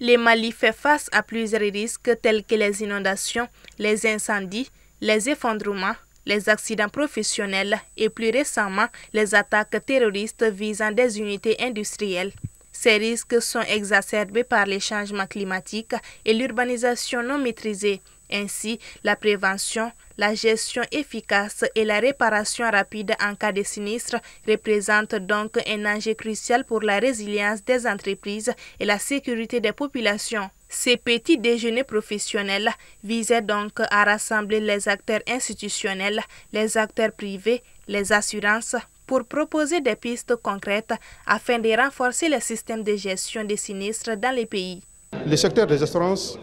Le Mali fait face à plusieurs risques tels que les inondations, les incendies, les effondrements, les accidents professionnels et plus récemment les attaques terroristes visant des unités industrielles. Ces risques sont exacerbés par les changements climatiques et l'urbanisation non maîtrisée. Ainsi, la prévention, la gestion efficace et la réparation rapide en cas de sinistre représentent donc un enjeu crucial pour la résilience des entreprises et la sécurité des populations. Ces petits déjeuners professionnels visaient donc à rassembler les acteurs institutionnels, les acteurs privés, les assurances, pour proposer des pistes concrètes afin de renforcer le système de gestion des sinistres dans les pays. Le secteur des assurances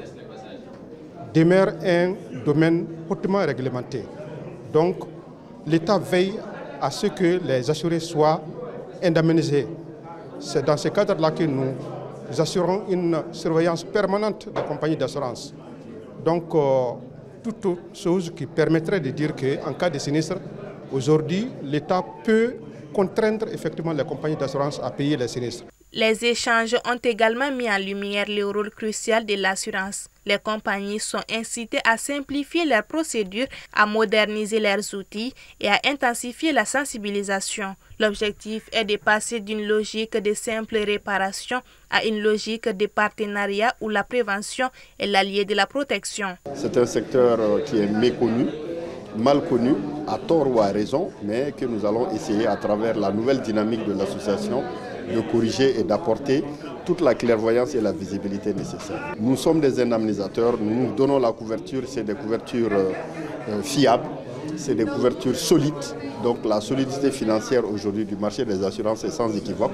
demeure un domaine hautement réglementé. Donc, l'État veille à ce que les assurés soient indemnisés. C'est dans ce cadre-là que nous assurons une surveillance permanente des compagnies d'assurance. Donc, toute chose qui permettrait de dire qu'en cas de sinistre, aujourd'hui, l'État peut contraindre effectivement les compagnies d'assurance à payer les sinistres. Les échanges ont également mis en lumière le rôle crucial de l'assurance. Les compagnies sont incitées à simplifier leurs procédures, à moderniser leurs outils et à intensifier la sensibilisation. L'objectif est de passer d'une logique de simple réparation à une logique de partenariat où la prévention est l'allié de la protection. C'est un secteur qui est méconnu, mal connu, à tort ou à raison, mais que nous allons essayer à travers la nouvelle dynamique de l'association de corriger et d'apporter toute la clairvoyance et la visibilité nécessaires. Nous sommes des indemnisateurs, nous donnons la couverture, c'est des couvertures fiables, c'est des couvertures solides. Donc la solidité financière aujourd'hui du marché des assurances est sans équivoque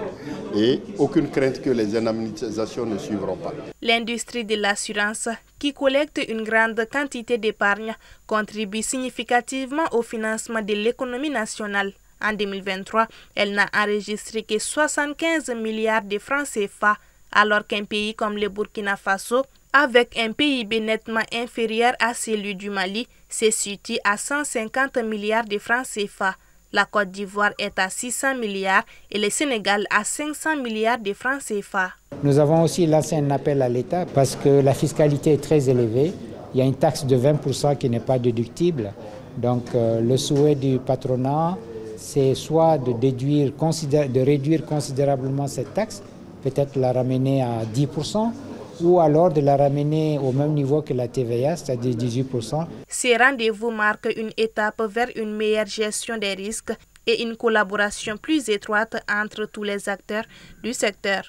et aucune crainte que les indemnisations ne suivront pas. L'industrie de l'assurance, qui collecte une grande quantité d'épargne, contribue significativement au financement de l'économie nationale. En 2023, elle n'a enregistré que 75 milliards de francs CFA, alors qu'un pays comme le Burkina Faso, avec un PIB nettement inférieur à celui du Mali, se situe à 150 milliards de francs CFA. La Côte d'Ivoire est à 600 milliards et le Sénégal à 500 milliards de francs CFA. Nous avons aussi lancé un appel à l'État parce que la fiscalité est très élevée. Il y a une taxe de 20% qui n'est pas déductible. Donc le souhait du patronat, c'est soit de réduire considérablement cette taxe, peut-être la ramener à 10%, ou alors de la ramener au même niveau que la TVA, c'est-à-dire 18%. Ces rendez-vous marquent une étape vers une meilleure gestion des risques et une collaboration plus étroite entre tous les acteurs du secteur.